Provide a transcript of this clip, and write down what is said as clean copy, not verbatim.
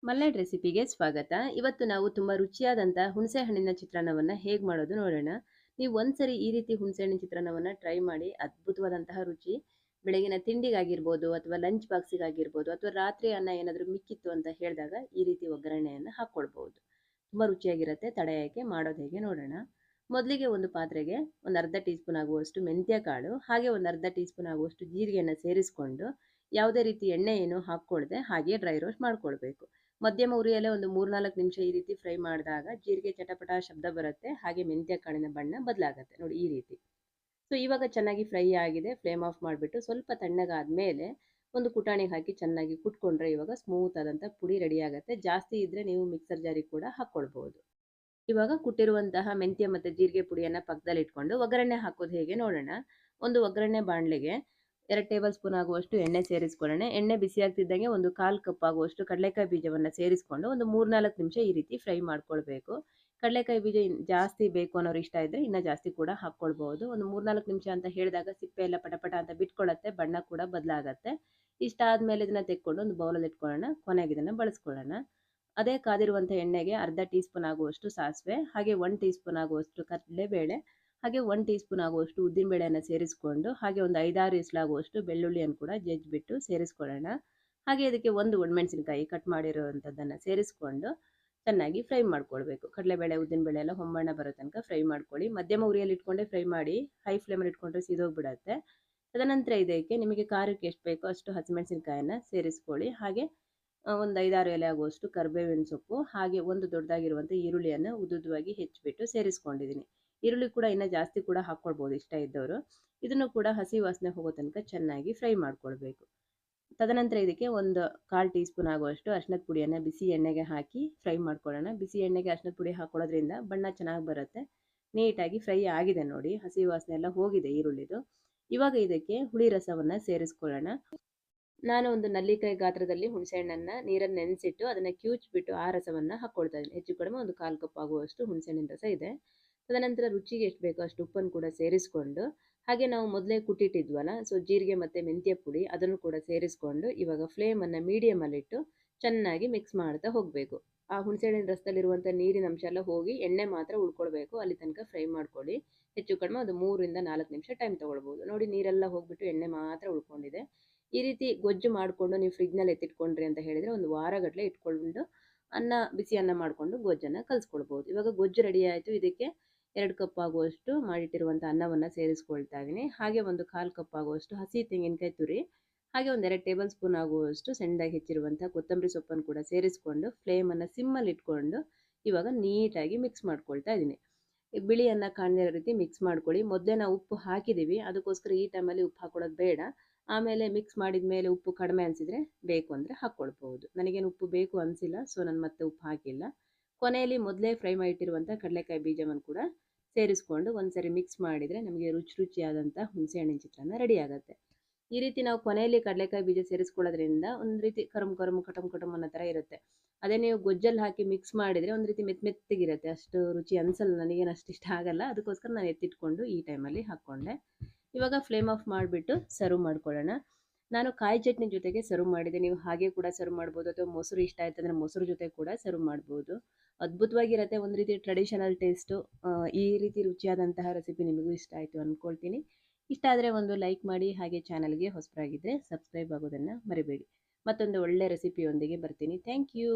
ಮಲ್ನಾಡ್ ರೆಸಿಪಿಗೆ ಸ್ವಾಗತ. ಇವತ್ತು ನಾವು ತುಂಬಾ ರುಚಿಯಾದಂಥ ಹುಣಸೆ ಹಣ್ಣಿನ ಚಿತ್ರಾನ್ನವನ್ನ ಹೇಗೆ ಮಾಡೋದು ನೋಡೋಣ. ನೀವು ಒಂದ್ಸರಿ ಈ ರೀತಿ ಹುಣಸೆ ಹಣ್ಣಿನ ಚಿತ್ರಾನ್ನವನ್ನ ಟ್ರೈ ಮಾಡಿ. ಅದ್ಭುತವಾದಂತಹ ರುಚಿ. ಬೆಳಗಿನ ತಿಂಡಿಗಾಗಿರ್ಬೋದು ಅಥವಾ ಲಂಚ್ ಬಾಕ್ಸಿಗಾಗಿರ್ಬೋದು ಅಥವಾ ರಾತ್ರಿ ಅನ್ನ ಏನಾದರೂ ಮಿಕ್ಕಿತ್ತು ಅಂತ ಹೇಳಿದಾಗ ಈ ರೀತಿ ಒಗ್ಗರಣೆಯನ್ನು ಹಾಕ್ಕೊಳ್ಬಹುದು. ತುಂಬಾ ರುಚಿಯಾಗಿರುತ್ತೆ. ತಡ ಯಾಕೆ, ಮಾಡೋದು ಹೇಗೆ ನೋಡೋಣ. ಮೊದಲಿಗೆ ಒಂದು ಪಾತ್ರೆಗೆ ಒಂದು ಅರ್ಧ ಟೀ ಸ್ಪೂನ್ ಆಗುವಷ್ಟು ಮೆಂತ್ಯ ಕಾಳು ಹಾಗೆ ಒಂದು ಅರ್ಧ ಟೀ ಸ್ಪೂನ್ ಆಗುವಷ್ಟು ಜೀರಿಗೆಯನ್ನು ಸೇರಿಸಿಕೊಂಡು ಯಾವುದೇ ರೀತಿ ಎಣ್ಣೆ ಏನು ಹಾಕ್ಕೊಳ್ದೆ ಹಾಗೆ ಡ್ರೈ ರೋಸ್ಟ್ ಮಾಡ್ಕೊಳ್ಬೇಕು. ಮಧ್ಯಮ ಉರಿಯಲ್ಲೇ ಒಂದು 3-4 ನಿಮಿಷ ಈ ರೀತಿ ಫ್ರೈ ಮಾಡಿದಾಗ ಜೀರಿಗೆ ಚಟಪಟ ಶಬ್ದ ಬರುತ್ತೆ, ಹಾಗೆ ಮೆಂತ್ಯ ಕಾಳಿನ ಬಣ್ಣ ಬದಲಾಗುತ್ತೆ ನೋಡಿ ಈ ರೀತಿ. ಸೊ ಇವಾಗ ಚೆನ್ನಾಗಿ ಫ್ರೈ ಆಗಿದೆ. ಫ್ಲೇಮ್ ಆಫ್ ಮಾಡಿಬಿಟ್ಟು ಸ್ವಲ್ಪ ತಣ್ಣಗಾದ್ಮೇಲೆ ಒಂದು ಕುಟಾಣಿಗೆ ಹಾಕಿ ಚೆನ್ನಾಗಿ ಕುಟ್ಕೊಂಡ್ರೆ ಇವಾಗ ಸ್ಮೂತ್ ಆದಂಥ ಪುಡಿ ರೆಡಿ ಆಗುತ್ತೆ. ಜಾಸ್ತಿ ಇದ್ರೆ ನೀವು ಮಿಕ್ಸರ್ ಜಾರಿಗೆ ಕೂಡ ಹಾಕ್ಕೊಳ್ಬಹುದು. ಇವಾಗ ಕುಟ್ಟಿರುವಂತಹ ಮೆಂತ್ಯ ಮತ್ತು ಜೀರಿಗೆ ಪುಡಿಯನ್ನು ಪಕ್ಕದಲ್ಲಿ ಇಟ್ಕೊಂಡು ಒಗ್ಗರಣೆ ಹಾಕೋದು ಹೇಗೆ ನೋಡೋಣ. ಒಂದು ಒಗ್ಗರಣೆ ಬಾಣಲೆಗೆ 2 ಟೇಬಲ್ ಸ್ಪೂನ್ ಆಗುವಷ್ಟು ಎಣ್ಣೆ ಸೇರಿಸ್ಕೊಳ್ಳೋಣ. ಎಣ್ಣೆ ಬಿಸಿ ಆಗ್ತಿದ್ದಂಗೆ ಒಂದು 1/4 ಕಪ್ ಆಗುವಷ್ಟು ಕಡಲೆಕಾಯಿ ಬೀಜವನ್ನು ಸೇರಿಸ್ಕೊಂಡು ಒಂದು 3-4 ನಿಮಿಷ ಈ ರೀತಿ ಫ್ರೈ ಮಾಡ್ಕೊಳ್ಬೇಕು. ಕಡಲೆಕಾಯಿ ಬೀಜ ಜಾಸ್ತಿ ಬೇಕು ಅನ್ನೋರು ಇಷ್ಟ ಇದ್ದರೆ ಇನ್ನೂ ಜಾಸ್ತಿ ಕೂಡ ಹಾಕ್ಕೊಳ್ಬಹುದು. ಒಂದು 3-4 ನಿಮಿಷ ಅಂತ ಹೇಳಿದಾಗ ಸಿಪ್ಪೆ ಎಲ್ಲ ಪಟಪಟ ಅಂತ ಬಿಟ್ಕೊಳ್ಳುತ್ತೆ, ಬಣ್ಣ ಕೂಡ ಬದಲಾಗತ್ತೆ. ಇಷ್ಟ ಆದಮೇಲೆ ಇದನ್ನು ತೆಕ್ಕೊಂಡು ಒಂದು ಬೌಲಲ್ಲಿ ಇಟ್ಕೊಳ್ಳೋಣ. ಕೊನೆಗೆ ಇದನ್ನು ಬಳಸ್ಕೊಳ್ಳೋಣ. ಅದೇ ಕಾದಿರುವಂಥ ಎಣ್ಣೆಗೆ ಅರ್ಧ ಟೀ ಸ್ಪೂನ್ ಆಗುವಷ್ಟು ಸಾಸಿವೆ ಹಾಗೆ 1 ಟೀ ಸ್ಪೂನ್ ಆಗುವಷ್ಟು ಕಡಲೆಬೇಳೆ ಹಾಗೆ 1 ಟೀ ಸ್ಪೂನ್ ಆಗುವಷ್ಟು ಉದ್ದಿನಬೇಳೆಯನ್ನು ಸೇರಿಸ್ಕೊಂಡು ಹಾಗೆ ಒಂದು 5-6 ಎಸಲಾಗುವಷ್ಟು ಬೆಳ್ಳುಳ್ಳಿಯನ್ನು ಕೂಡ ಜಜ್ಜಿಬಿಟ್ಟು ಸೇರಿಸ್ಕೊಳ್ಳೋಣ. ಹಾಗೆ ಇದಕ್ಕೆ ಒಂದು ಒಣಮೆಣಸಿನಕಾಯಿ ಕಟ್ ಮಾಡಿರುವಂಥದ್ದನ್ನು ಸೇರಿಸ್ಕೊಂಡು ಚೆನ್ನಾಗಿ ಫ್ರೈ ಮಾಡ್ಕೊಳ್ಬೇಕು. ಕಡಲೆಬೇಳೆ ಉದ್ದಿನಬೇಳೆ ಎಲ್ಲ ಹೊಂಬಣ್ಣ ಬರೋ ತನಕ ಫ್ರೈ ಮಾಡ್ಕೊಳ್ಳಿ. ಮಧ್ಯಮ ಉರಿಯಲ್ಲಿ ಇಟ್ಕೊಂಡೇ ಫ್ರೈ ಮಾಡಿ, ಹೈ ಫ್ಲೇಮಲ್ಲಿ ಇಟ್ಕೊಂಡ್ರೆ ಸೀದೋಗ್ಬಿಡತ್ತೆ. ತದನಂತರ ಇದಕ್ಕೆ ನಿಮಗೆ ಖಾರಕ್ಕೆ ಎಷ್ಟು ಬೇಕೋ ಅಷ್ಟು ಹಸಿಮೆಣಸಿನಕಾಯನ್ನು ಸೇರಿಸ್ಕೊಳ್ಳಿ. ಹಾಗೆ ಒಂದು 5-6 ಎಲೆ ಆಗುವಷ್ಟು ಕರಿಬೇವಿನ ಸೊಪ್ಪು ಹಾಗೆ ಒಂದು ದೊಡ್ಡದಾಗಿರುವಂಥ ಈರುಳ್ಳಿಯನ್ನು ಉದ್ದುದ್ದವಾಗಿ ಹೆಚ್ಚಿಬಿಟ್ಟು ಸೇರಿಸ್ಕೊಂಡಿದ್ದೀನಿ. ಈರುಳ್ಳಿ ಕೂಡ ಇನ್ನೂ ಜಾಸ್ತಿ ಕೂಡ ಹಾಕ್ಕೊಳ್ಬೋದು ಇಷ್ಟ ಇದ್ದವರು. ಇದನ್ನು ಕೂಡ ಹಸಿ ವಾಸನೆ ಹೋಗೋ ತನಕ ಚೆನ್ನಾಗಿ ಫ್ರೈ ಮಾಡ್ಕೊಳ್ಬೇಕು. ತದನಂತರ ಇದಕ್ಕೆ ಒಂದು 1/4 ಟೀ ಸ್ಪೂನ್ ಆಗುವಷ್ಟು ಅರಿಶಿಣದ ಪುಡಿಯನ್ನು ಬಿಸಿ ಎಣ್ಣೆಗೆ ಹಾಕಿ ಫ್ರೈ ಮಾಡ್ಕೊಳ್ಳೋಣ. ಬಿಸಿ ಎಣ್ಣೆಗೆ ಅರಿಶಿಣದ ಪುಡಿ ಹಾಕೊಳ್ಳೋದ್ರಿಂದ ಬಣ್ಣ ಚೆನ್ನಾಗಿ ಬರುತ್ತೆ. ನೀಟಾಗಿ ಫ್ರೈ ಆಗಿದೆ ನೋಡಿ, ಹಸಿ ವಾಸನೆ ಎಲ್ಲ ಹೋಗಿದೆ ಈರುಳ್ಳಿದು. ಇವಾಗ ಇದಕ್ಕೆ ಹುಳಿ ರಸವನ್ನು ಸೇರಿಸ್ಕೊಳ್ಳೋಣ. ನಾನು ಒಂದು ನಲ್ಲಿಕಾಯಿ ಗಾತ್ರದಲ್ಲಿ ಹುಣಸೆಹಣ್ಣನ್ನು ನೀರನ್ನು ನೆನೆಸಿಟ್ಟು ಅದನ್ನು ಕಿವುಚ್ಬಿಟ್ಟು ಆ ರಸವನ್ನು ಹಾಕ್ಕೊಳ್ತಾ ಇದ್ದೀನಿ. ಹೆಚ್ಚು ಕಡಿಮೆ ಒಂದು 1/4 ಕಪ್ ಆಗುವಷ್ಟು ಹುಣಸೆಹಣ್ಣಿನ ರಸ ಇದೆ. ತದನಂತರ ರುಚಿಗೆ ಎಷ್ಟು ಬೇಕೋ ಅಷ್ಟು ಉಪ್ಪನ್ನು ಕೂಡ ಸೇರಿಸ್ಕೊಂಡು ಹಾಗೆ ನಾವು ಮೊದಲೇ ಕುಟ್ಟಿಟ್ಟಿದ್ವಲ್ಲ, ಸೊ ಜೀರಿಗೆ ಮತ್ತು ಮೆಂತ್ಯ ಪುಡಿ ಅದನ್ನು ಕೂಡ ಸೇರಿಸ್ಕೊಂಡು ಇವಾಗ ಫ್ಲೇಮನ್ನು ಮೀಡಿಯಮಲ್ಲಿಟ್ಟು ಚೆನ್ನಾಗಿ ಮಿಕ್ಸ್ ಮಾಡ್ತಾ ಹೋಗಬೇಕು. ಆ ಹುಣಸೆಹಣ್ಣಿನ ರಸದಲ್ಲಿರುವಂಥ ನೀರಿನ ಅಂಶ ಎಲ್ಲ ಹೋಗಿ ಎಣ್ಣೆ ಮಾತ್ರ ಉಳ್ಕೊಳ್ಬೇಕು, ಅಲ್ಲಿ ತನಕ ಫ್ರೈ ಮಾಡ್ಕೊಳ್ಳಿ. ಹೆಚ್ಚು ಕಡಿಮೆ ಒಂದು 3-4 ನಿಮಿಷ ಟೈಮ್ ತೊಗೊಳ್ಬೋದು. ನೋಡಿ ನೀರೆಲ್ಲ ಹೋಗ್ಬಿಟ್ಟು ಎಣ್ಣೆ ಮಾತ್ರ ಉಳ್ಕೊಂಡಿದೆ. ಈ ರೀತಿ ಗೊಜ್ಜು ಮಾಡಿಕೊಂಡು ನೀವು ಫ್ರಿಜ್ನಲ್ಲಿ ಎತ್ತಿಟ್ಕೊಂಡ್ರಿ ಅಂತ ಹೇಳಿದರೆ ಒಂದು ವಾರಗಟ್ಟಲೆ ಇಟ್ಕೊಂಡು ಬಿಸಿ ಅನ್ನ ಮಾಡಿಕೊಂಡು ಗೊಜ್ಜನ್ನು ಕಲಿಸ್ಕೊಳ್ಬೋದು. ಇವಾಗ ಗೊಜ್ಜು ರೆಡಿ ಆಯಿತು. ಇದಕ್ಕೆ 2 ಕಪ್ ಆಗುವಷ್ಟು ಮಾಡಿಟ್ಟಿರುವಂಥ ಅನ್ನವನ್ನು ಸೇರಿಸ್ಕೊಳ್ತಾ ಇದ್ದೀನಿ. ಹಾಗೆ ಒಂದು 1/4 ಕಪ್ ಆಗುವಷ್ಟು ಹಸಿ ತೆಂಗಿನಕಾಯಿ ತುರಿ ಹಾಗೆ ಒಂದು 2 ಟೇಬಲ್ ಸ್ಪೂನ್ ಆಗುವಷ್ಟು ಸಣ್ಣದಾಗಿ ಹೆಚ್ಚಿರುವಂಥ ಕೊತ್ತಂಬರಿ ಸೊಪ್ಪನ್ನು ಕೂಡ ಸೇರಿಸ್ಕೊಂಡು ಫ್ಲೇಮನ್ನು ಸಿಮ್ಮಲ್ಲಿ ಇಟ್ಕೊಂಡು ಇವಾಗ ನೀಟಾಗಿ ಮಿಕ್ಸ್ ಮಾಡ್ಕೊಳ್ತಾ ಇದ್ದೀನಿ. ಬಿಳಿ ಅನ್ನ ಕಾಣದಿರೋ ರೀತಿ ಮಿಕ್ಸ್ ಮಾಡ್ಕೊಳ್ಳಿ. ಮೊದಲೇ ನಾವು ಉಪ್ಪು ಹಾಕಿದ್ದೀವಿ, ಅದಕ್ಕೋಸ್ಕರ ಈ ಟೈಮಲ್ಲಿ ಉಪ್ಪು ಹಾಕೊಳ್ಳೋದು ಬೇಡ. ಆಮೇಲೆ ಮಿಕ್ಸ್ ಮಾಡಿದ ಮೇಲೆ ಉಪ್ಪು ಕಡಿಮೆ ಅನಿಸಿದರೆ ಬೇಕು ಅಂದರೆ ಹಾಕ್ಕೊಳ್ಬೋದು. ನನಗೇನು ಉಪ್ಪು ಬೇಕು ಅನಿಸಿಲ್ಲ, ಸೊ ನಾನು ಮತ್ತೆ ಉಪ್ಪು ಹಾಕಿಲ್ಲ. ಕೊನೆಯಲ್ಲಿ ಮೊದಲೇ ಫ್ರೈ ಮಾಡಿಟ್ಟಿರುವಂಥ ಕಡಲೆಕಾಯಿ ಬೀಜವನ್ನು ಕೂಡ ಸೇರಿಸ್ಕೊಂಡು ಒಂದ್ಸರಿ ಮಿಕ್ಸ್ ಮಾಡಿದರೆ ನಮಗೆ ರುಚಿಯಾದಂಥ ಹುಣಸೆಹಣ್ಣಿನ ಚಿತ್ರಾನ್ನ ರೆಡಿ ಆಗುತ್ತೆ. ಈ ರೀತಿ ನಾವು ಕೊನೆಯಲ್ಲಿ ಕಡಲೆಕಾಯಿ ಬೀಜ ಸೇರಿಸ್ಕೊಳ್ಳೋದ್ರಿಂದ ಒಂದು ರೀತಿ ಕರಮ್ ಕಟಮ್ ಕಟಮ್ ಅನ್ನೋ ಥರ ಇರುತ್ತೆ. ಅದೇ ನೀವು ಗೊಜ್ಜಲ್ಲಿ ಹಾಕಿ ಮಿಕ್ಸ್ ಮಾಡಿದರೆ ಒಂದು ರೀತಿ ಮೆತ್ತಗಿರುತ್ತೆ, ಅಷ್ಟು ರುಚಿ ಅನಿಸಲ್ಲ. ನನಗೇನು ಅಷ್ಟು ಇಷ್ಟ ಆಗಲ್ಲ, ಅದಕ್ಕೋಸ್ಕರ ನಾನು ಎತ್ತಿಟ್ಕೊಂಡು ಈ ಟೈಮಲ್ಲಿ ಹಾಕ್ಕೊಂಡೆ. ಇವಾಗ ಫ್ಲೇಮ್ ಆಫ್ ಮಾಡಿಬಿಟ್ಟು ಸರ್ವ್ ಮಾಡ್ಕೊಳ್ಳೋಣ. ನಾನು ಕಾಯಿ ಚಟ್ನಿ ಜೊತೆಗೆ ಸರ್ವ್ ಮಾಡಿದೆ. ನೀವು ಹಾಗೆ ಕೂಡ ಸರ್ವ್ ಮಾಡ್ಬೋದು ಅಥವಾ ಮೊಸರು ಇಷ್ಟ ಆಯ್ತು ಅಂದರೆ ಮೊಸರು ಜೊತೆ ಕೂಡ ಸರ್ವ್ ಮಾಡ್ಬೋದು. ಅದ್ಭುತವಾಗಿರುತ್ತೆ, ಒಂದು ರೀತಿ ಟ್ರೆಡಿಷನಲ್ ಟೇಸ್ಟು. ಈ ರೀತಿ ರುಚಿಯಾದಂತಹ ರೆಸಿಪಿ ನಿಮಗೂ ಇಷ್ಟ ಆಯಿತು ಅಂದ್ಕೊಳ್ತೀನಿ. ಇಷ್ಟ ಆದರೆ ಒಂದು ಲೈಕ್ ಮಾಡಿ, ಹಾಗೆ ಚಾನಲ್ಗೆ ಹೊಸಬರಾಗಿದ್ದರೆ ಸಬ್ಸ್ಕ್ರೈಬ್ ಆಗೋದನ್ನು ಮರಿಬೇಡಿ. ಮತ್ತೊಂದು ಒಳ್ಳೆ ರೆಸಿಪಿಯೊಂದಿಗೆ ಬರ್ತೀನಿ. Thank you.